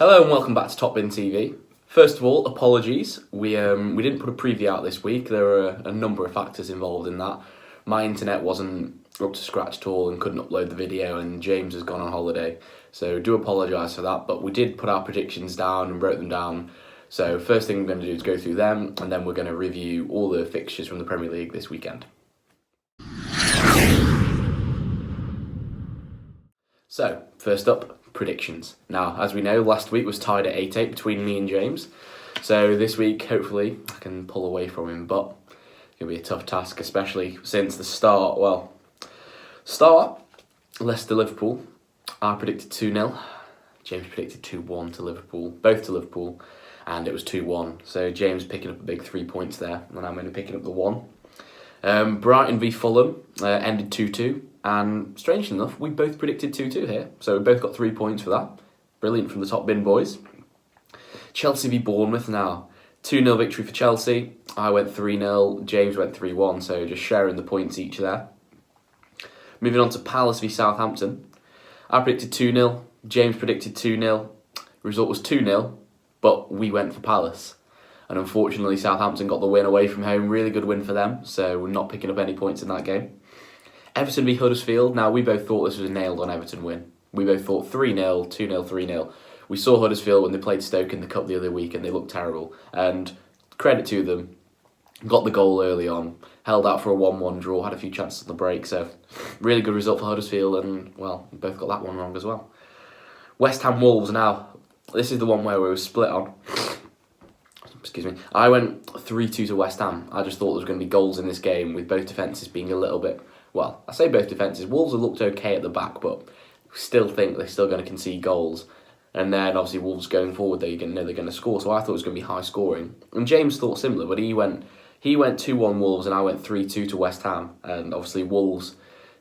Hello and welcome back to Top Bin TV. First of all, apologies. We didn't put a preview out this week. There were a number of factors involved in that. My internet wasn't up to scratch at all and couldn't upload the video, and James has gone on holiday. So do apologise for that, but we did put our predictions down and wrote them down. So first thing we're going to do is go through them, and then we're going to review all the fixtures from the Premier League this weekend. So, first up, predictions. Now, as we know, last week was tied at 8-8 between me and James. So this week, hopefully, I can pull away from him, but it'll be a tough task, especially since the start, Leicester-Liverpool. I predicted 2-0. James predicted 2-1 to Liverpool, both to Liverpool, and it was 2-1. So James picking up a big 3 points there, and I'm only picking up the 1. Brighton v Fulham ended 2-2. And strangely enough, we both predicted 2-2 here. So we both got 3 points for that. Brilliant from the Top Bin boys. Chelsea v Bournemouth now. 2-0 victory for Chelsea. I went 3-0. James went 3-1. So just sharing the points each there. Moving on to Palace v Southampton. I predicted 2-0. James predicted 2-0. Result was 2-0. But we went for Palace. And unfortunately, Southampton got the win away from home. Really good win for them. So we're not picking up any points in that game. Everton v Huddersfield. Now, we both thought this was a nailed-on Everton win. We both thought 3-0, 2-0, 3-0. We saw Huddersfield when they played Stoke in the Cup the other week and they looked terrible. And credit to them, got the goal early on, held out for a 1-1 draw, had a few chances on the break. So, really good result for Huddersfield and, well, we both got that one wrong as well. West Ham Wolves now. This is the one where we were split on. Excuse me. I went 3-2 to West Ham. I just thought there was going to be goals in this game with both defences being a little bit... Well, I say both defences. Wolves have looked okay at the back, but still think they're still going to concede goals. And then, obviously, Wolves going forward, they're going to score. So I thought it was going to be high scoring. And James thought similar, but he went 2-1 Wolves, and I went 3-2 to West Ham. And obviously, Wolves,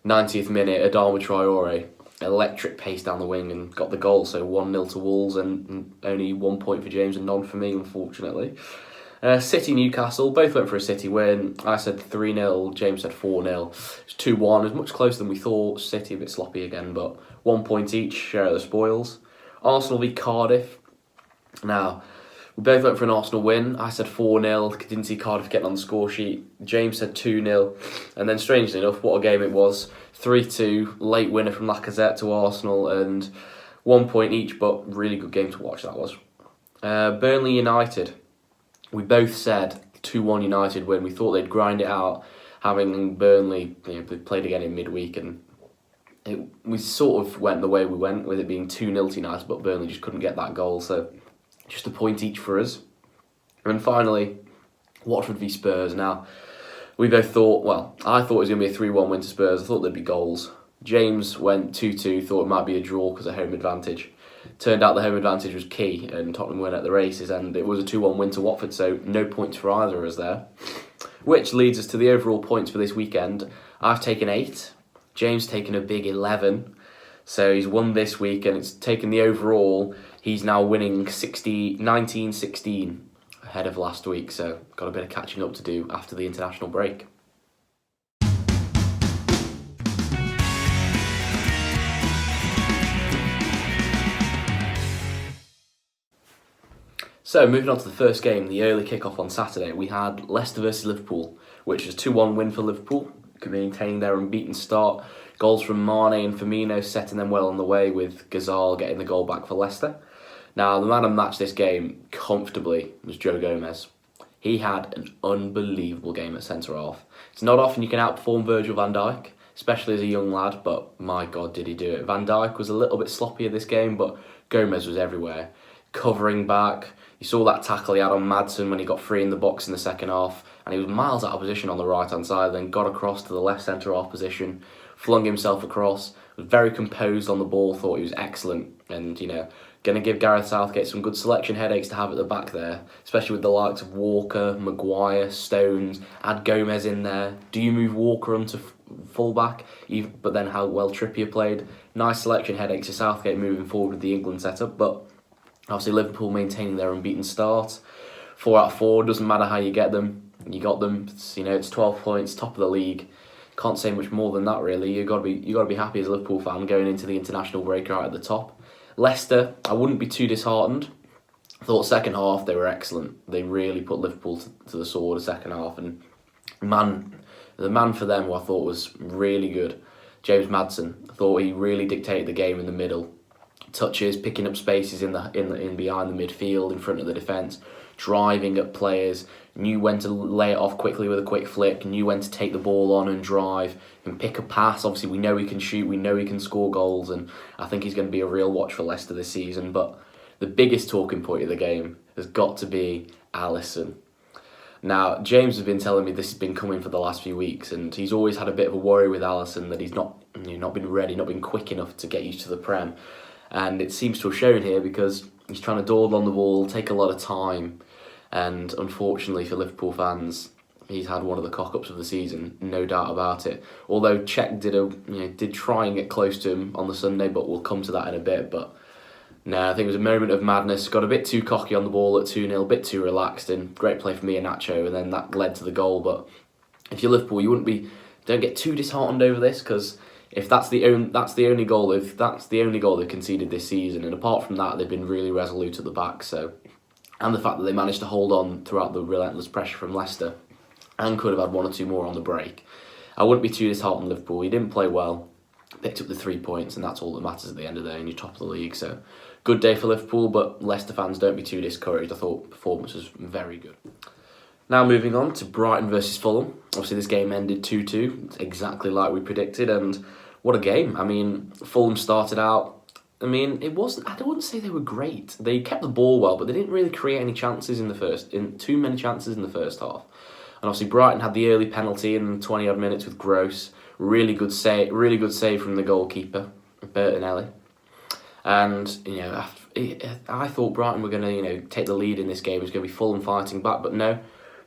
90th minute, Adama Traore, electric pace down the wing and got the goal. So 1-0 to Wolves, and only 1 point for James and none for me, unfortunately. City Newcastle, both went for a City win. I said 3-0, James said 4-0. It's 2-1, it was much closer than we thought. City a bit sloppy again, but 1 point each, share of the spoils. Arsenal v Cardiff. Now, we both went for an Arsenal win. I said 4-0, didn't see Cardiff getting on the score sheet. James said 2-0, and then strangely enough, what a game it was. 3-2, late winner from Lacazette to Arsenal, and 1 point each, but really good game to watch that was. Burnley United. We both said 2-1 United win. We thought they'd grind it out, having Burnley, they played again in midweek, and we sort of went the way we went with it being 2-0 to United, but Burnley just couldn't get that goal, so just a point each for us. And finally, Watford v Spurs. Now, we both thought, I thought it was going to be a 3-1 win to Spurs. I thought there'd be goals. James went 2-2, thought it might be a draw because of home advantage. Turned out the home advantage was key and Tottenham went at the races, and it was a 2-1 win to Watford, so no points for either of us there. Which leads us to the overall points for this weekend. I've taken 8, James taken a big 11, so he's won this week and it's taken the overall. He's now winning 19-16 ahead of last week, so got a bit of catching up to do after the international break. So, moving on to the first game, the early kick-off on Saturday, we had Leicester versus Liverpool, which was a 2-1 win for Liverpool, maintaining their unbeaten start. Goals from Mane and Firmino setting them well on the way, with Ghazal getting the goal back for Leicester. Now, the man of the match this game, comfortably, was Joe Gomez. He had an unbelievable game at centre-half. It's not often you can outperform Virgil van Dijk, especially as a young lad, but my God, did he do it. Van Dijk was a little bit sloppier this game, but Gomez was everywhere. Covering back. You saw that tackle he had on Madsen when he got free in the box in the second half, and he was miles out of position on the right-hand side, then got across to the left centre-half position, flung himself across, was very composed on the ball, thought he was excellent, and, going to give Gareth Southgate some good selection headaches to have at the back there, especially with the likes of Walker, Maguire, Stones, add Gomez in there. Do you move Walker onto full-back, but then how well Trippier played? Nice selection headaches to Southgate moving forward with the England setup, but obviously Liverpool maintaining their unbeaten start. 4 out of 4, doesn't matter how you get them. You got them. It's 12 points, top of the league. Can't say much more than that really. You got to be happy as a Liverpool fan going into the international break right at the top. Leicester, I wouldn't be too disheartened. I thought second half they were excellent. They really put Liverpool to the sword the second half, and the man for them who I thought was really good, James Maddison. I thought he really dictated the game in the middle, touches, picking up spaces in behind the midfield, in front of the defence, driving at players, knew when to lay it off quickly with a quick flick, knew when to take the ball on and drive and pick a pass. Obviously, we know he can shoot, we know he can score goals, and I think he's going to be a real watch for Leicester this season. But the biggest talking point of the game has got to be Alisson. Now, James has been telling me this has been coming for the last few weeks, and he's always had a bit of a worry with Alisson that he's not been ready, not been quick enough to get used to the Prem. And it seems to have shown here because he's trying to dawdle on the ball, take a lot of time, and unfortunately for Liverpool fans, he's had one of the cock-ups of the season, no doubt about it. Although Czech did try and get close to him on the Sunday, but we'll come to that in a bit. But no, I think it was a moment of madness. Got a bit too cocky on the ball at 2-0, a bit too relaxed, and great play from Iheanacho, and then that led to the goal. But if you're Liverpool, don't get too disheartened over this, because if that's the only goal they've conceded this season, and apart from that, they've been really resolute at the back. So, and the fact that they managed to hold on throughout the relentless pressure from Leicester, and could have had one or two more on the break, I wouldn't be too disheartened. Liverpool, you didn't play well, picked up the 3 points, and that's all that matters at the end of the day, and you're top of the league. So, good day for Liverpool, but Leicester fans, don't be too discouraged. I thought the performance was very good. Now moving on to Brighton versus Fulham. Obviously this game ended 2-2, exactly like we predicted, and what a game. I mean, Fulham started out, I wouldn't say they were great. They kept the ball well, but they didn't really create any chances too many chances in the first half. And obviously Brighton had the early penalty in 20-odd minutes with Gross. Really good save from the goalkeeper, Bertinelli. And, I thought Brighton were going to, take the lead in this game. It was going to be Fulham fighting back, but no.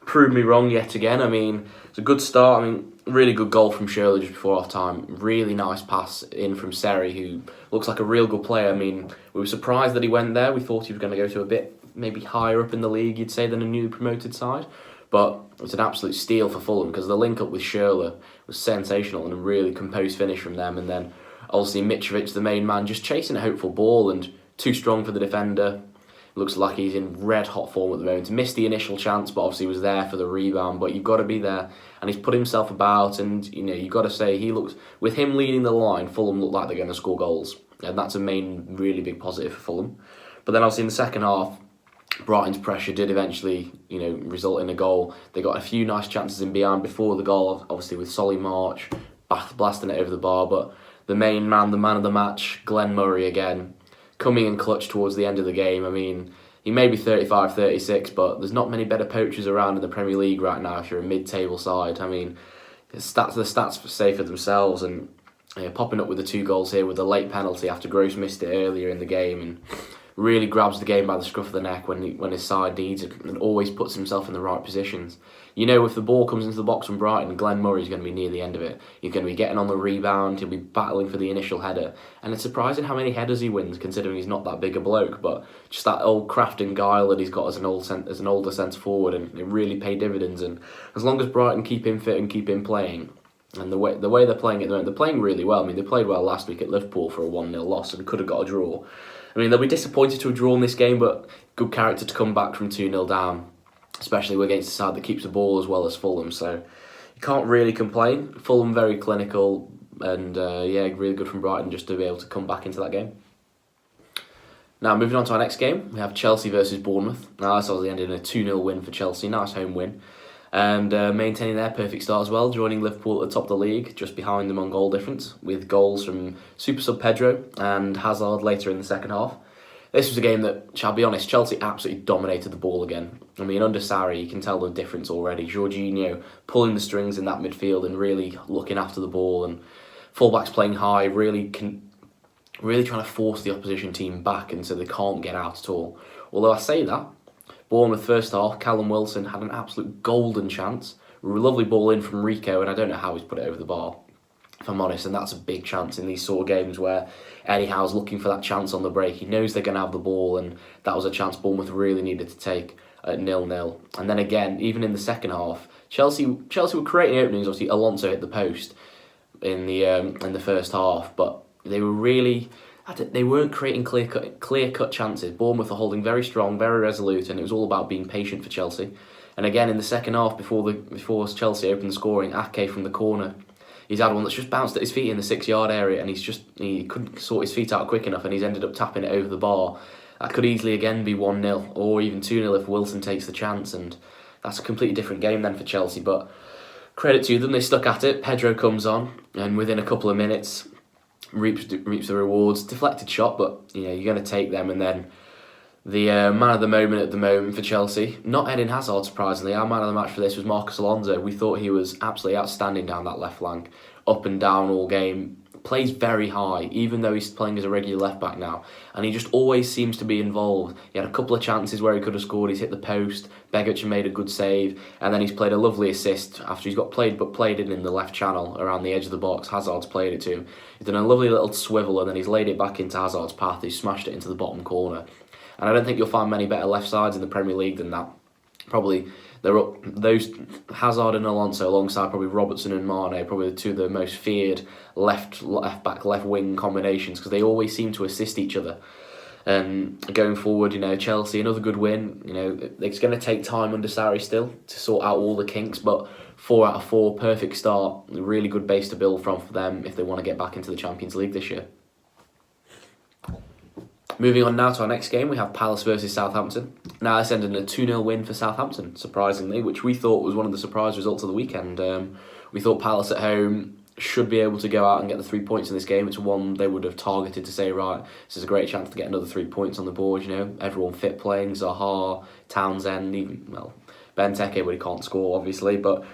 Proved me wrong yet again. I mean, it's a good start. Really good goal from Shirley just before half-time. Really nice pass in from Seri, who looks like a real good player. We were surprised that he went there. We thought he was going to go to a bit maybe higher up in the league, you'd say, than a newly promoted side. But it was an absolute steal for Fulham, because the link-up with Shirley was sensational and a really composed finish from them. And then, obviously, Mitrovic, the main man, just chasing a hopeful ball and too strong for the defender. Looks like he's in red-hot form at the moment. Missed the initial chance, but obviously was there for the rebound. But you've got to be there. And he's put himself about, and, you've got to say, with him leading the line, Fulham look like they're going to score goals. And that's a main, really big positive for Fulham. But then, obviously, in the second half, Brighton's pressure did eventually, result in a goal. They got a few nice chances in behind before the goal, obviously with Solly March blasting it over the bar. But the main man, the man of the match, Glenn Murray again, coming in clutch towards the end of the game. He may be 35, 36, but there's not many better poachers around in the Premier League right now if you're a mid-table side. The stats say for themselves, and popping up with the 2 goals here with a late penalty after Gross missed it earlier in the game, and really grabs the game by the scruff of the neck when his side needs it, and always puts himself in the right positions. If the ball comes into the box from Brighton, Glenn Murray's going to be near the end of it. He's going to be getting on the rebound, he'll be battling for the initial header. And it's surprising how many headers he wins, considering he's not that big a bloke, but just that old craft and guile that he's got as an older centre-forward, and it really paid dividends. And as long as Brighton keep him fit and keep him playing, and the way they're playing at the moment, they're playing really well. They played well last week at Liverpool for a 1-0 loss and could have got a draw. They'll be disappointed to have drawn this game, but good character to come back from 2-0 down, especially against a side that keeps the ball as well as Fulham. So you can't really complain. Fulham very clinical, and really good from Brighton just to be able to come back into that game. Now moving on to our next game, we have Chelsea versus Bournemouth. Now this obviously ended in a 2-0 win for Chelsea, nice home win. And maintaining their perfect start as well, joining Liverpool at the top of the league, just behind them on goal difference, with goals from super sub Pedro and Hazard later in the second half. This was a game that, shall I be honest, Chelsea absolutely dominated the ball again. Under Sarri, you can tell the difference already. Jorginho pulling the strings in that midfield and really looking after the ball, and fullbacks playing high, really trying to force the opposition team back, and so they can't get out at all. Although I say that, Bournemouth first half, Callum Wilson had an absolute golden chance. A lovely ball in from Rico, and I don't know how he's put it over the bar, if I'm honest, and that's a big chance in these sort of games where Eddie Howe's looking for that chance on the break. He knows they're going to have the ball, and that was a chance Bournemouth really needed to take at 0-0. And then again, even in the second half, Chelsea were creating openings. Obviously, Alonso hit the post in the first half, but they were really they weren't creating clear cut chances. Bournemouth are holding very strong, very resolute, and it was all about being patient for Chelsea. And again in the second half, before Chelsea opened the scoring, Ake from the corner, he's had one that's just bounced at his feet in the 6 yard area, and he couldn't sort his feet out quick enough, and he's ended up tapping it over the bar. That could easily again be 1-0 or even 2-0 if Wilson takes the chance, and that's a completely different game then for Chelsea. But credit to them, they stuck at it. Pedro comes on, and within a couple of minutes reaps the rewards. Deflected shot, but you're going to take them. And then the man of the moment for Chelsea, not Eden Hazard, surprisingly. Our man of the match for this was Marcos Alonso. We thought he was absolutely outstanding down that left flank, up and down all game. Plays very high, even though he's playing as a regular left back now, and he just always seems to be involved. He had a couple of chances where he could have scored. He's hit the post. Begic made a good save, and then he's played a lovely assist after he's got played it in the left channel around the edge of the box. Hazard's played it to him. He's done a lovely little swivel, and then he's laid it back into Hazard's path. He's smashed it into the bottom corner, and I don't think you'll find many better left sides in the Premier League than that. Probably they're up, those Hazard and Alonso alongside probably Robertson and Mane, probably the two of the most feared left back, left wing combinations, because they always seem to assist each other. And going forward, Chelsea, another good win. It's going to take time under Sarri still to sort out all the kinks, but 4 out of 4, perfect start, a really good base to build from for them if they want to get back into the Champions League this year. Moving on now to our next game, we have Palace versus Southampton. Now, this ended in a 2-0 win for Southampton, surprisingly, which we thought was one of the surprise results of the weekend. We thought Palace at home should be able to go out and get the 3 points in this game. It's one they would have targeted to say, right, this is a great chance to get another 3 points on the board. Everyone fit playing, Zaha, Townsend, even, Benteke, but he can't score, obviously, but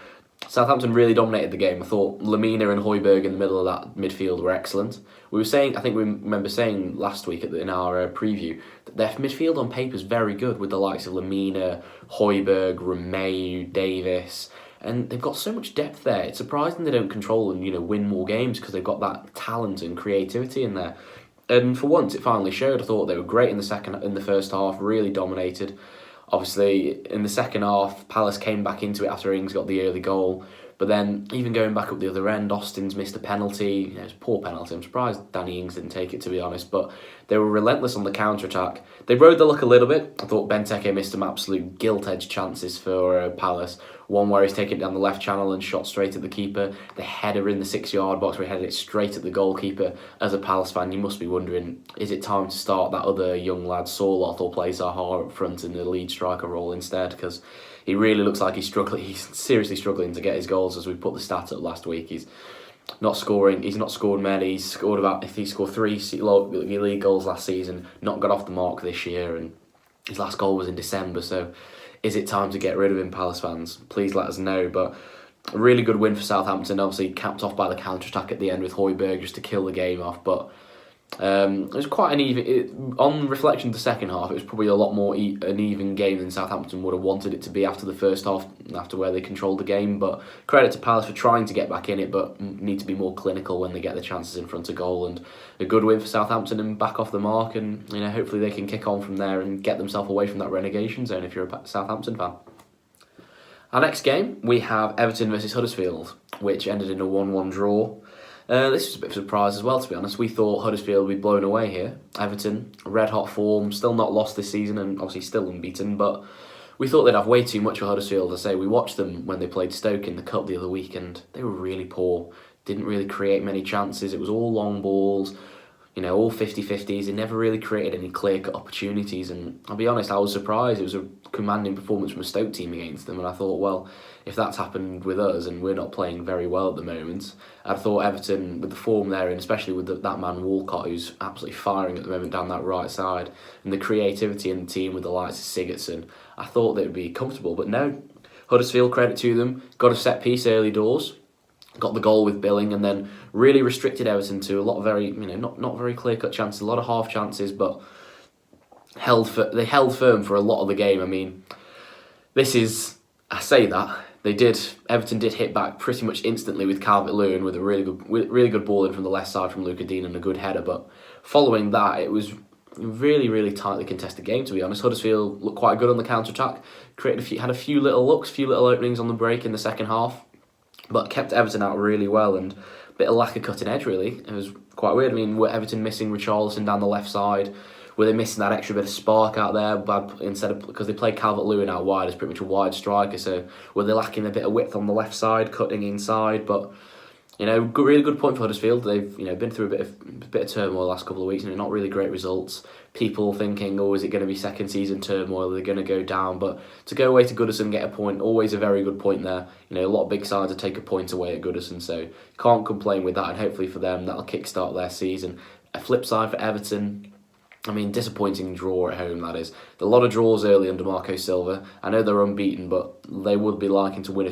Southampton really dominated the game. I thought Lamina and Højbjerg in the middle of that midfield were excellent. I think we remember saying last week in our preview that their midfield on paper is very good, with the likes of Lamina, Højbjerg, Romeu, Davis, and they've got so much depth there. It's surprising they don't control and win more games, because they've got that talent and creativity in there. And for once, it finally showed. I thought they were great in the first half, really dominated. Obviously, in the second half, Palace came back into it after Ings got the early goal. But then, even going back up the other end, Austin's missed a penalty. It was a poor penalty. I'm surprised Danny Ings didn't take it, to be honest. But they were relentless on the counter-attack. They rode the luck a little bit. I thought Benteke missed some absolute gilt-edged chances for Palace. One where he's taken it down the left channel and shot straight at the keeper. The header in the 6-yard box where he headed it straight at the goalkeeper. As a Palace fan, you must be wondering, is it time to start that other young lad, Sorloth, or play Zaha up front in the lead striker role instead? Because he really looks like he's struggling. He's seriously struggling to get his goals, as we put the stat up last week. He's not scoring. He's not scored many. He's scored if he scored 3 league goals last season, not got off the mark this year, and his last goal was in December. So, is it time to get rid of him, Palace fans? Please let us know. But a really good win for Southampton, obviously capped off by the counter-attack at the end with Højbjerg just to kill the game off. But it was quite an even. On reflection, the second half, it was probably a lot more an even game than Southampton would have wanted it to be after the first half, after where they controlled the game. But credit to Palace for trying to get back in it, but need to be more clinical when they get the chances in front of goal. And a good win for Southampton and back off the mark. And hopefully they can kick on from there and get themselves away from that relegation zone if you're a Southampton fan. Our next game, we have Everton versus Huddersfield, which ended in a 1-1 draw. This was a bit of a surprise as well, to be honest. We thought Huddersfield would be blown away here. Everton, red-hot form, still not lost this season and obviously still unbeaten, but we thought they'd have way too much for Huddersfield. We watched them when they played Stoke in the Cup the other week and they were really poor. Didn't really create many chances. It was all long balls, all 50-50s. They never really created any clear-cut opportunities, and I'll be honest, I was surprised. It was a commanding performance from a Stoke team against them, and I thought, well, if that's happened with us and we're not playing very well at the moment, I thought Everton, with the form there, and especially with that man Walcott, who's absolutely firing at the moment down that right side, and the creativity in the team with the likes of Sigurdsson, I thought they would be comfortable. But no, Huddersfield, credit to them, got a set piece early doors, got the goal with Billing, and then really restricted Everton to a lot of very, not very clear-cut chances, a lot of half chances, but they held firm for a lot of the game. Everton did hit back pretty much instantly with Calvert-Lewin with a really good ball in from the left side from Luca Dean and a good header, but following that, it was a really, really tightly contested game, to be honest. Huddersfield looked quite good on the counter-attack, had a few little looks, few little openings on the break in the second half, but kept Everton out really well. And bit of lack of cutting edge, really. It was quite weird. I mean, were Everton missing Richarlison down the left side? Were they missing that extra bit of spark out there? But instead of, because they played Calvert-Lewin out wide as pretty much a wide striker, so were they lacking a bit of width on the left side, cutting inside? But really good point for Huddersfield. They've been through a bit of turmoil the last couple of weeks, and not really great results. People thinking, oh, is it going to be second season turmoil? Are they going to go down? But to go away to Goodison, get a point, always a very good point there. A lot of big sides to take a point away at Goodison, so can't complain with that. And hopefully for them, that'll kickstart their season. A flip side for Everton. I mean, disappointing draw at home, that is. A lot of draws early under Marco Silva. I know they're unbeaten, but they would be liking to win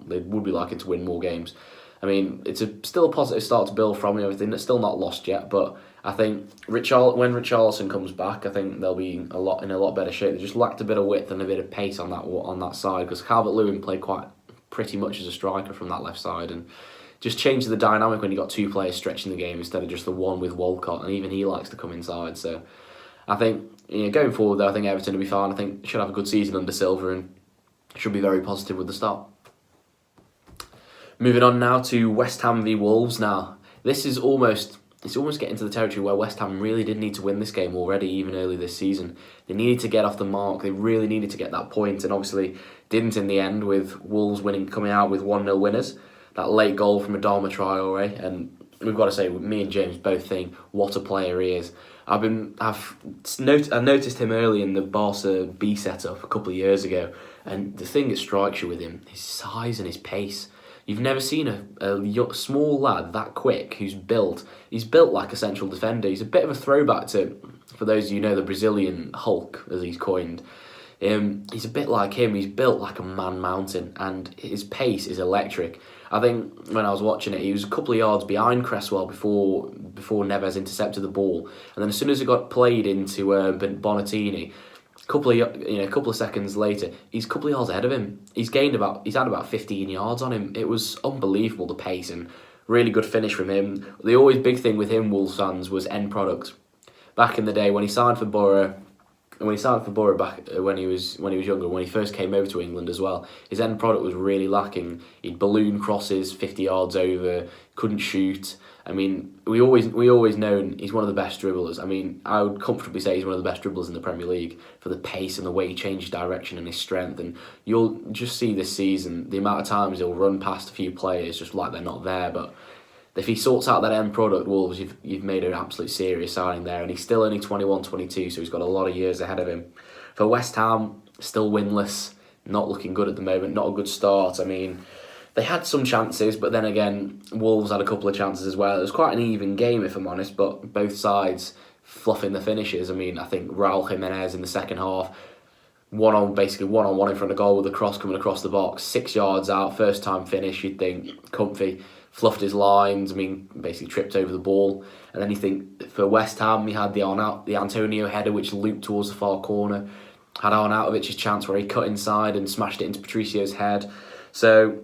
they would be liking to win more games. I mean, it's still a positive start to build from. Everything it's still not lost yet, but I think when Richarlison comes back, I think they'll be in a lot better shape. They just lacked a bit of width and a bit of pace on that side, because Calvert-Lewin played pretty much as a striker from that left side, and just changes the dynamic when you got two players stretching the game instead of just the one with Walcott, and even he likes to come inside. So I think going forward, though, I think Everton will be fine. I think should have a good season under Silva and should be very positive with the start. Moving on now to West Ham v Wolves. Now, this is almost getting to the territory where West Ham really did need to win this game already, even early this season. They needed to get off the mark. They really needed to get that point, and obviously didn't in the end, with Wolves coming out with 1-0 winners. That late goal from Adama Traore, and we've got to say, me and James both think what a player he is. I noticed him early in the Barca B setup a couple of years ago, and the thing that strikes you with him, his size and his pace. You've never seen a small lad that quick he's built like a central defender. He's a bit of a throwback to, for those of you who know, the Brazilian Hulk, as he's coined. He's a bit like him. He's built like a man mountain, and his pace is electric. I think when I was watching it, he was a couple of yards behind Cresswell before Neves intercepted the ball, and then as soon as it got played into Bonatini, a couple of seconds later, he's a couple of yards ahead of him. He's had about 15 yards on him. It was unbelievable, the pace, and really good finish from him. The always big thing with him, Wolves fans, was end products. Back in the day when he signed for Borough. Back when he was younger, when he first came over to England as well, his end product was really lacking. He'd balloon crosses 50 yards over, couldn't shoot. I mean, we always known he's one of the best dribblers. I mean, I would comfortably say he's one of the best dribblers in the Premier League for the pace and the way he changes direction and his strength. And you'll just see this season the amount of times he'll run past a few players just like they're not there. But if he sorts out that end product, Wolves, you've made an absolute serious signing there. And he's still only 21, 22, so he's got a lot of years ahead of him. For West Ham, still winless, not looking good at the moment, not a good start. I mean, they had some chances, but then again, Wolves had a couple of chances as well. It was quite an even game, if I'm honest, but both sides fluffing the finishes. I mean, I think Raul Jimenez in the second half, one-on-one in front of goal with a cross coming across the box, 6 yards out, first time finish, you'd think, comfy. Fluffed his lines, basically tripped over the ball. And then you think, for West Ham, he had the Antonio header, which looped towards the far corner. Had Arnautovic's chance where he cut inside and smashed it into Patricio's head. So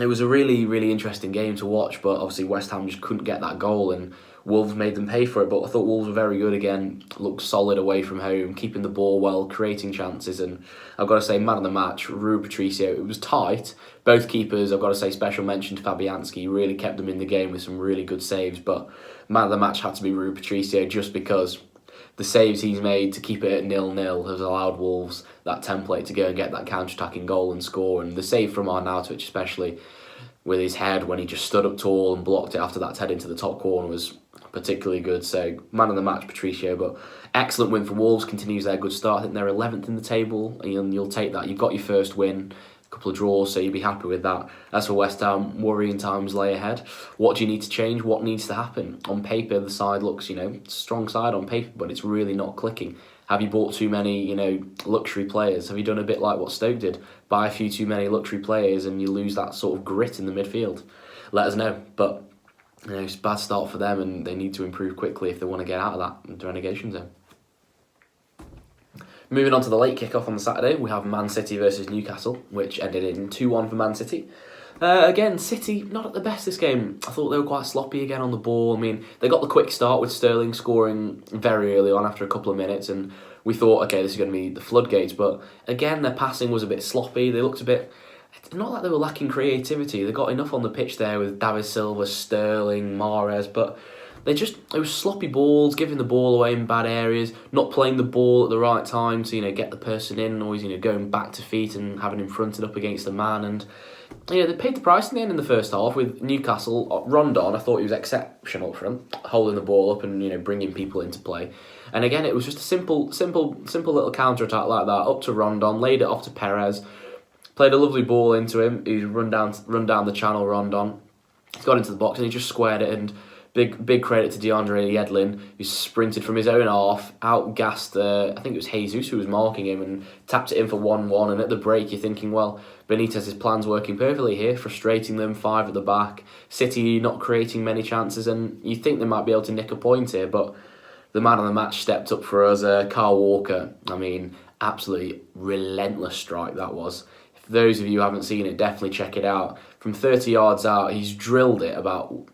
it was a really, really interesting game to watch, but obviously West Ham just couldn't get that goal, and Wolves made them pay for it. But I thought Wolves were very good again, looked solid away from home, keeping the ball well, creating chances, and I've got to say, man of the match, Rui Patricio. It was tight. Both keepers, I've got to say, special mention to Fabianski. He really kept them in the game with some really good saves, but man of the match had to be Rui Patricio, just because the saves he's made to keep it at 0-0 has allowed Wolves that template to go and get that counter-attacking goal and score. And the save from Arnautovic, especially with his head when he just stood up tall and blocked it after that head into the top corner, was particularly good. So man of the match, Patricio. But excellent win for Wolves, continues their good start. I think they're 11th in the table, and you'll take that. You've got your first win, a couple of draws, so you'll be happy with that. As for West Ham, worrying times lay ahead. What do you need to change? What needs to happen? On paper, the side looks, strong side on paper, but it's really not clicking. Have you bought too many, luxury players? Have you done a bit like what Stoke did? Buy a few too many luxury players and you lose that sort of grit in the midfield? Let us know. But, it's a bad start for them, and they need to improve quickly if they want to get out of that relegation zone. Moving on to the late kickoff on the Saturday, we have Man City versus Newcastle, which ended in 2-1 for Man City. Again, City, not at the best this game. I thought they were quite sloppy again on the ball. I mean, they got the quick start with Sterling scoring very early on after a couple of minutes, and we thought, okay, this is going to be the floodgates. But again, their passing was a bit sloppy. They looked a bit it's not like they were lacking creativity. They got enough on the pitch there with David Silva, Sterling, Mahrez, but it was sloppy balls, giving the ball away in bad areas, not playing the ball at the right time to get the person in, always going back to feet and having him fronted up against the man. And they paid the price in the end in the first half with Newcastle. Rondon, I thought he was exceptional up front, holding the ball up and bringing people into play. And again, it was just a simple little counter attack like that, up to Rondon, laid it off to Perez, played a lovely ball into him. He's run down the channel. Rondon, he's got into the box and he just squared it. And big credit to DeAndre Yedlin, who sprinted from his own half, outgassed, I think it was Jesus who was marking him, and tapped it in for 1-1. And at the break, you're thinking, well, Benitez's plan's working perfectly here, frustrating them, 5 at the back, City not creating many chances, and you think they might be able to nick a point here, but the man of the match stepped up for us, Kyle Walker. I mean, absolutely relentless strike that was. For those of you who haven't seen it, definitely check it out. From 30 yards out, he's drilled it about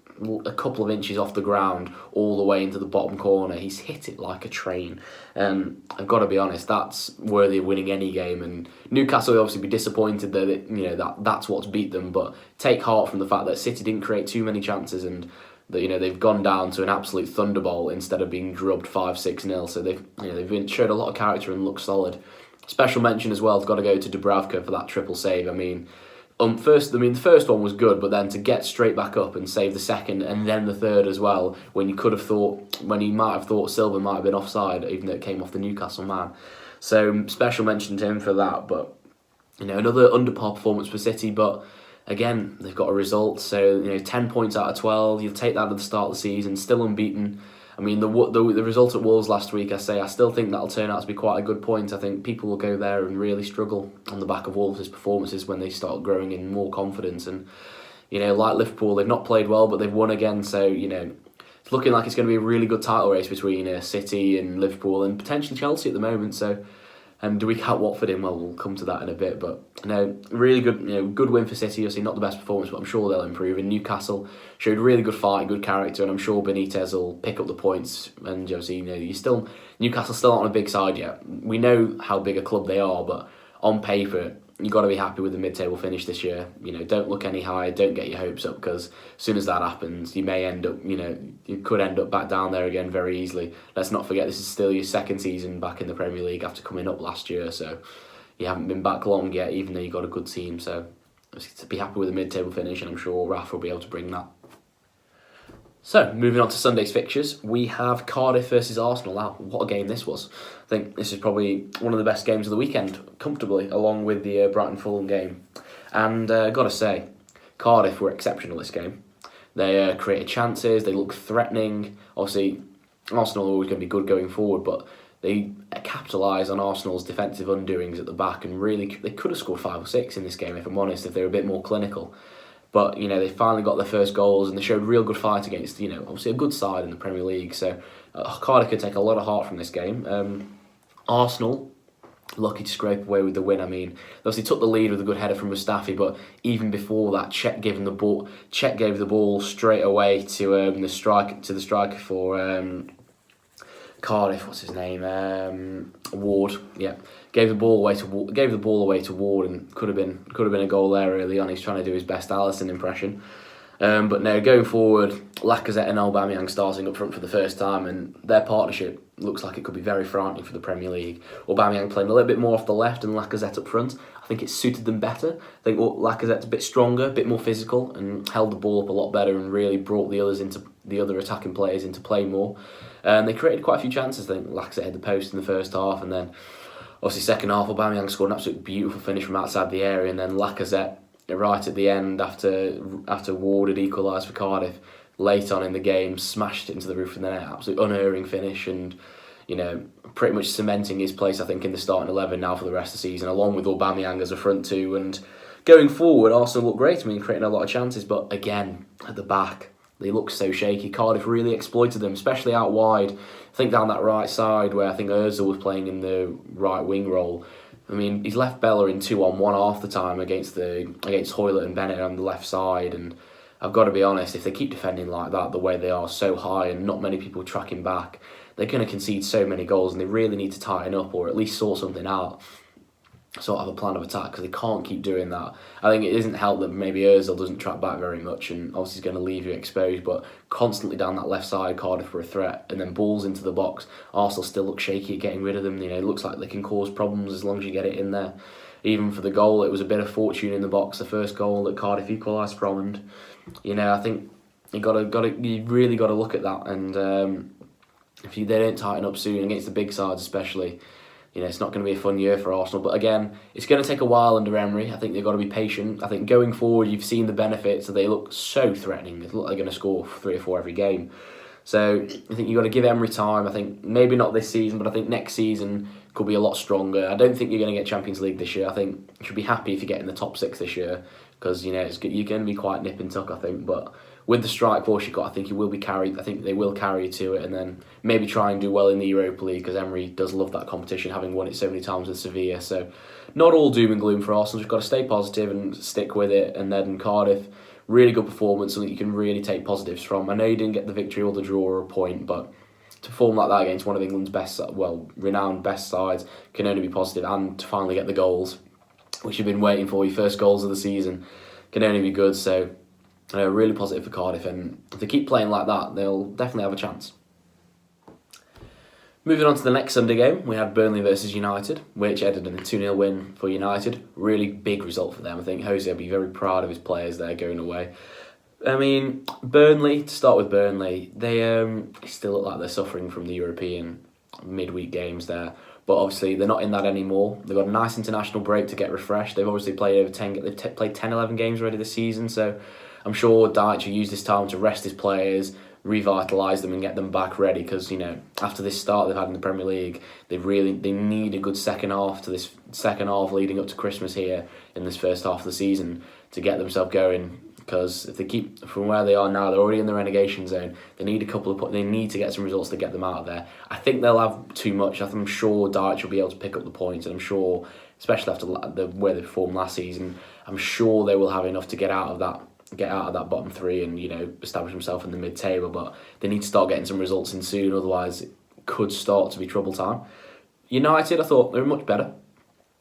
a couple of inches off the ground all the way into the bottom corner. He's hit it like a train. I've got to be honest, that's worthy of winning any game. And Newcastle will obviously be disappointed that that's what's beat them, but take heart from the fact that City didn't create too many chances and that they've gone down to an absolute thunderbolt instead of being drubbed 5-6-0. So they've showed a lot of character and looked solid. Special mention as well has got to go to Dubravka for that triple save. I mean, the first one was good, but then to get straight back up and save the second and then the third as well, when you might have thought Silva might have been offside, even though it came off the Newcastle man. So special mention to him for that. But another under-par performance for City, but again they've got a result. So 10 points out of 12, you'll take that at the start of the season, still unbeaten. I mean, the result at Wolves last week, I still think that'll turn out to be quite a good point. I think people will go there and really struggle on the back of Wolves' performances when they start growing in more confidence. And, like Liverpool, they've not played well, but they've won again. So, it's looking like it's going to be a really good title race between City and Liverpool and potentially Chelsea at the moment. So, and do we count Watford in? Well, we'll come to that in a bit. But really good, good win for City. Obviously, not the best performance, but I'm sure they'll improve. And Newcastle showed really good fight, good character, and I'm sure Benitez will pick up the points. And obviously, Newcastle's still not on a big side yet. We know how big a club they are, but on paper, you've got to be happy with the mid-table finish this year. Don't look any higher, don't get your hopes up, because as soon as that happens, you may end up, you could end up back down there again very easily. Let's not forget, this is still your second season back in the Premier League after coming up last year, so you haven't been back long yet, even though you've got a good team. So to be happy with the mid-table finish, and I'm sure Raf will be able to bring that. So, moving on to Sunday's fixtures, we have Cardiff versus Arsenal. Wow, what a game this was. I think this is probably one of the best games of the weekend, comfortably, along with the Brighton-Fulham game. And got to say, Cardiff were exceptional this game. They created chances, they looked threatening. Obviously, Arsenal are always going to be good going forward, but they capitalised on Arsenal's defensive undoings at the back, and really, they could have scored 5 or 6 in this game, if I'm honest, if they were a bit more clinical. But, they finally got their first goals and they showed real good fight against, obviously a good side in the Premier League. So Cardiff could take a lot of heart from this game. Arsenal, lucky to scrape away with the win. I mean, they obviously took the lead with a good header from Mustafi, but even before that, Cech gave the ball straight away to the striker for Cardiff. What's his name? Ward. Yeah. Gave the ball away to Ward, and could have been a goal there early on. He's trying to do his best Alisson impression. But no, going forward, Lacazette and Aubameyang starting up front for the first time, and their partnership looks like it could be very frightening for the Premier League. Aubameyang playing a little bit more off the left and Lacazette up front. I think it suited them better. I think Lacazette's a bit stronger, a bit more physical, and held the ball up a lot better, and really brought the other attacking players into play more. They created quite a few chances. I think Lacazette hit the post in the first half, and then obviously second half, Aubameyang scored an absolutely beautiful finish from outside the area, and then Lacazette right at the end after Ward had equalised for Cardiff late on in the game, smashed it into the roof of the net. Absolutely unerring finish, and pretty much cementing his place, I think, in the starting 11 now for the rest of the season, along with Aubameyang as a front two. And going forward, Arsenal look great. I mean, creating a lot of chances, but again at the back, they look so shaky. Cardiff really exploited them, especially out wide. I think down that right side where I think Ozil was playing in the right wing role. I mean, he's left Bella in 2-on-1 half the time against Hoylett and Bennett on the left side, and I've got to be honest, if they keep defending like that, the way they are so high and not many people tracking back, they're going to concede so many goals, and they really need to tighten up or at least sort something out. sort of a plan of attack because they can't keep doing that. I think it isn't helped that maybe Ozil doesn't track back very much and obviously he's going to leave you exposed, but constantly down that left side, Cardiff were a threat, and then balls into the box. Arsenal still look shaky at getting rid of them. It looks like they can cause problems as long as you get it in there. Even for the goal, it was a bit of fortune in the box. The first goal that Cardiff equalised from, and I think you really got to look at that. And if they don't tighten up soon against the big sides, especially, it's not going to be a fun year for Arsenal. But again, it's going to take a while under Emery. I think they've got to be patient. I think going forward, you've seen the benefits. They look so threatening. They look like they're going to score 3 or 4 every game. So I think you've got to give Emery time. I think maybe not this season, but I think next season could be a lot stronger. I don't think you're going to get Champions League this year. I think you should be happy if you get in the top 6 this year because you're going to be quite nip and tuck, I think. But with the strike force you've got, I think you will be carried. I think they will carry you to it, and then maybe try and do well in the Europa League because Emery does love that competition, having won it so many times with Sevilla. So not all doom and gloom for Arsenal. Just got to stay positive and stick with it. And then Cardiff, really good performance, something you can really take positives from. I know you didn't get the victory or the draw or a point, but to perform like that against one of England's renowned best sides can only be positive, and to finally get the goals, which you've been waiting for, your first goals of the season, can only be good. So really positive for Cardiff, and if they keep playing like that, they'll definitely have a chance. Moving on to the next Sunday game, we had Burnley versus United, which ended in a 2-0 win for United. Really big result for them. I think Jose will be very proud of his players there going away. I mean, Burnley, to start with Burnley, they still look like they're suffering from the European midweek games there. But obviously, they're not in that anymore. They've got a nice international break to get refreshed. They've obviously played played 10, 11 games already this season. So I'm sure Dyche will use this time to rest his players, revitalise them and get them back ready because, after this start they've had in the Premier League, they need a good second half leading up to Christmas here in this first half of the season to get themselves going. Because if they keep from where they are now, they're already in the relegation zone. They need they need to get some results to get them out of there. I think they'll have too much. I'm sure Dyche will be able to pick up the points, and I'm sure, especially after the way they performed last season, I'm sure they will have enough to get out of that bottom 3 and establish themselves in the mid-table. But they need to start getting some results in soon, otherwise it could start to be trouble time. United, I thought they were much better.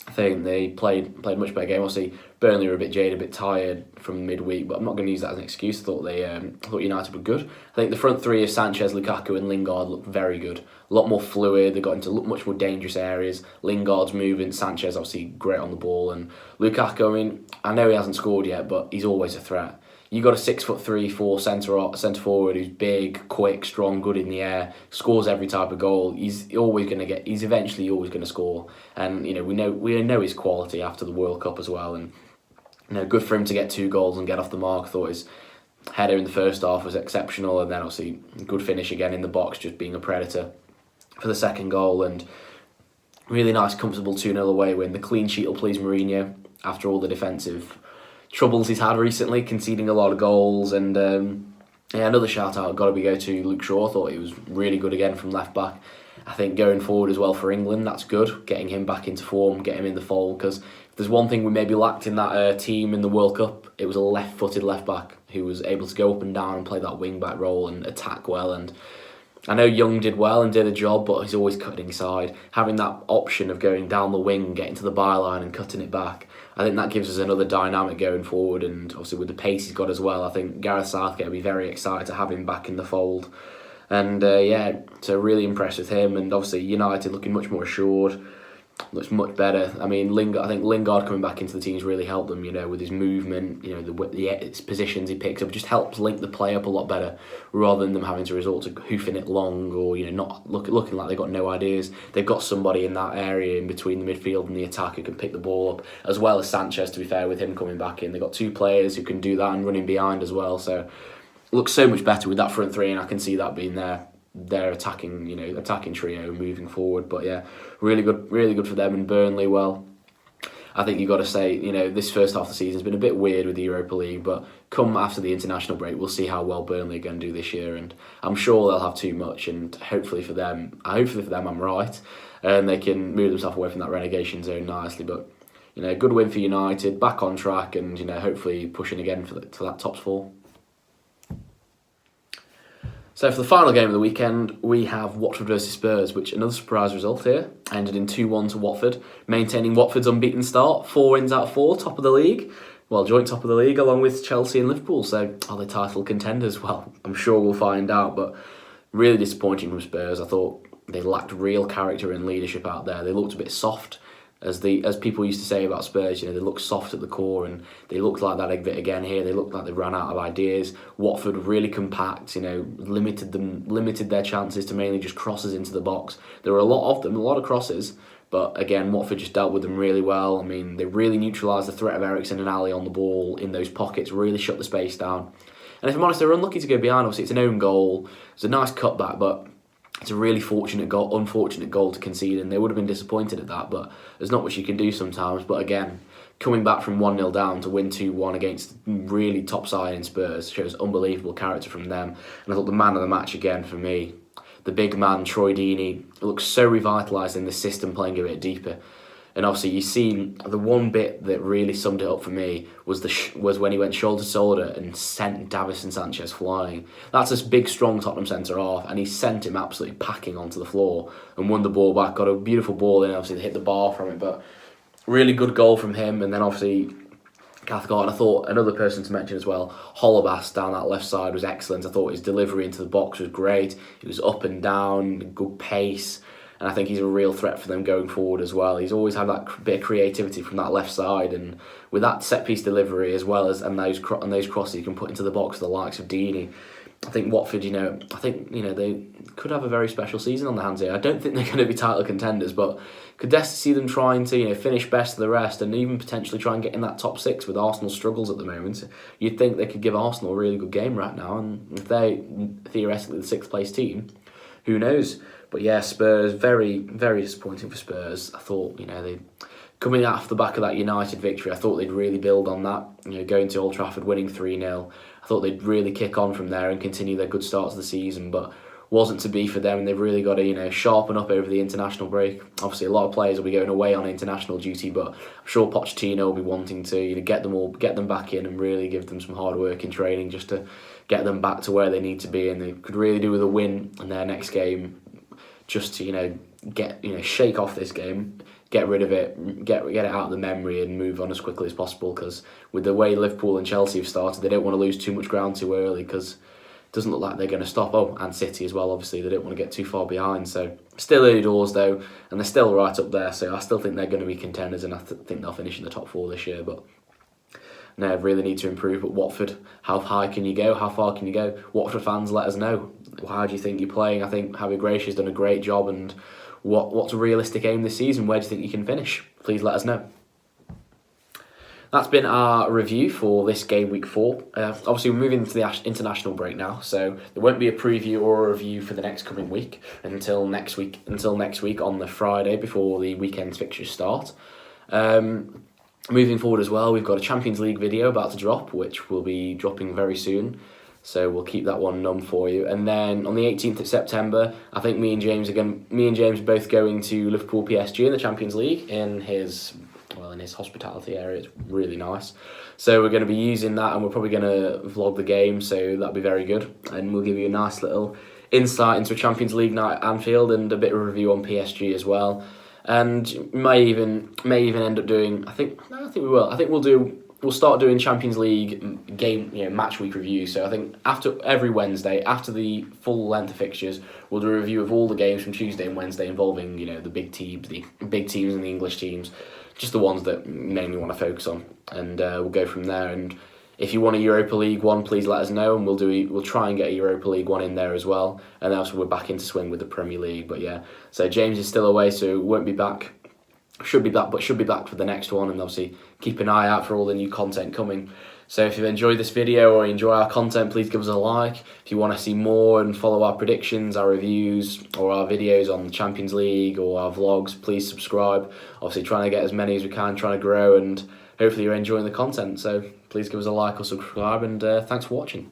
I think they played a much better game. Obviously, Burnley were a bit jaded, a bit tired from midweek, but I'm not going to use that as an excuse. I thought United were good. I think the front 3 of Sanchez, Lukaku and Lingard looked very good. A lot more fluid. They got into much more dangerous areas. Lingard's moving. Sanchez obviously great on the ball, and Lukaku, I know he hasn't scored yet, but he's always a threat. You got a 6'3", 4" centre forward who's big, quick, strong, good in the air, scores every type of goal. He's eventually always going to score, and we know his quality after the World Cup as well. And good for him to get 2 goals and get off the mark. I thought his header in the first half was exceptional, and then obviously good finish again in the box, just being a predator for the second goal. And really nice, comfortable 2-0 away win. The clean sheet will please Mourinho after all the defensive troubles he's had recently, conceding a lot of goals. And another shout out got to go to Luke Shaw. I thought he was really good again from left back. I think going forward as well for England, that's good, getting him back into form, get him in the fold, because if there's one thing we maybe lacked in that team in the World Cup, it was a left-footed left back who was able to go up and down and play that wing back role and attack well. And I know Young did well and did a job, but he's always cutting inside. Having that option of going down the wing, getting to the byline and cutting it back, I think that gives us another dynamic going forward. And obviously with the pace he's got as well, I think Gareth Southgate will be very excited to have him back in the fold. And so really impressed with him. And obviously United looking much more assured, looks much better. I think Lingard coming back into the team's really helped them, with his movement, the positions he picks up, just helps link the play up a lot better, rather than them having to resort to hoofing it long or, not looking like they've got no ideas. They've got somebody in that area in between the midfield and the attack who can pick the ball up, as well as Sanchez, to be fair, with him coming back in. They've got 2 players who can do that and running behind as well, so it looks so much better with that front 3, and I can see that being their attacking trio moving forward. But yeah, really good for them. And Burnley, well, I think you've got to say, this first half of the season has been a bit weird with the Europa League, but come after the international break, we'll see how well Burnley are going to do this year, and I'm sure they'll have too much, and hopefully for them I'm right, and they can move themselves away from that relegation zone nicely. But good win for United, back on track, and hopefully pushing again to that top 4. So for the final game of the weekend, we have Watford versus Spurs, which another surprise result here. Ended in 2-1 to Watford, maintaining Watford's unbeaten start, 4 wins out of 4, top of the league. Well, joint top of the league along with Chelsea and Liverpool. So are they title contenders? Well, I'm sure we'll find out, but really disappointing from Spurs. I thought they lacked real character and leadership out there. They looked a bit soft. As people used to say about Spurs, they look soft at the core, and they looked like that a bit again here. They looked like they ran out of ideas. Watford really compact, limited their chances to mainly just crosses into the box. There were a lot of them, a lot of crosses, but again, Watford just dealt with them really well. I mean, they really neutralised the threat of Eriksen and Ali on the ball in those pockets, really shut the space down. And if I'm honest, they were unlucky to go behind. Obviously, it's an own goal. It's a nice cutback, but it's a really unfortunate goal to concede, and they would have been disappointed at that, but there's not much you can do sometimes. But again, coming back from 1-0 down to win 2-1 against really top side in Spurs shows unbelievable character from them. And I thought the man of the match again for me, the big man, Troy Deeney, looks so revitalised in the system, playing a bit deeper. And obviously, you see the one bit that really summed it up for me was when he went shoulder to shoulder and sent Davison Sanchez flying. That's this big, strong Tottenham centre half, and he sent him absolutely packing onto the floor and won the ball back. Got a beautiful ball in. Obviously, they hit the bar from it, but really good goal from him. And then obviously, Cathcart. And I thought another person to mention as well, Holobas down that left side was excellent. I thought his delivery into the box was great. He was up and down, good pace. And I think he's a real threat for them going forward as well. He's always had that bit of creativity from that left side, and with that set piece delivery as well as and those crosses he can put into the box, the likes of Deeney. I think Watford, they could have a very special season on their hands here. I don't think they're going to be title contenders, but could definitely see them trying to finish best of the rest and even potentially try and get in that top 6 with Arsenal's struggles at the moment. You'd think they could give Arsenal a really good game right now, and if they're theoretically the 6th place team, who knows? But yeah, Spurs, very, very disappointing for Spurs. I thought, they coming off the back of that United victory, I thought they'd really build on that. Going to Old Trafford, winning 3-0. I thought they'd really kick on from there and continue their good start to the season, but wasn't to be for them. And they've really got to, sharpen up over the international break. Obviously, a lot of players will be going away on international duty, but I'm sure Pochettino will be wanting to, get them back in and really give them some hard work in training just to get them back to where they need to be. And they could really do with a win in their next game, just to shake off this game, get rid of it, get it out of the memory, and move on as quickly as possible. Because with the way Liverpool and Chelsea have started, they don't want to lose too much ground too early, because it doesn't look like they're going to stop. Oh, and City as well. Obviously, they don't want to get too far behind. So still early doors though, and they're still right up there. So I still think they're going to be contenders, and I think they'll finish in the top 4 this year. But no, really need to improve. But Watford, how high can you go? How far can you go? Watford fans, let us know. How do you think you're playing? I think Javi Gracia's done a great job, and what's a realistic aim this season? Where do you think you can finish? Please let us know. That's been our review for this game week 4. Obviously, we're moving into the international break now, so there won't be a preview or a review for the next coming week until next week on the Friday before the weekend's fixtures start. Moving forward as well, we've got a Champions League video about to drop, which will be dropping very soon. So we'll keep that one numb for you. And then on the 18th of September, I think me and James are both going to Liverpool PSG in the Champions League in his hospitality area. It's really nice. So we're going to be using that, and we're probably going to vlog the game, so that'll be very good. And we'll give you a nice little insight into a Champions League night at Anfield and a bit of a review on PSG as well. And may even end up doing. I think we will. I think we'll start doing Champions League game match week reviews. So I think after every Wednesday, after the full length of fixtures, we'll do a review of all the games from Tuesday and Wednesday involving the big teams and the English teams, just the ones that mainly want to focus on, and we'll go from there. And if you want a Europa League one, please let us know, and we'll try and get a Europa League one in there as well. And also we're back into swing with the Premier League. But yeah, so James is still away, so won't be back. Should be back for the next one, and obviously keep an eye out for all the new content coming. So if you've enjoyed this video or enjoy our content, please give us a like. If you want to see more and follow our predictions, our reviews, or our videos on the Champions League or our vlogs, please subscribe. Obviously trying to get as many as we can, trying to grow, and hopefully you're enjoying the content. So please give us a like or subscribe, and thanks for watching.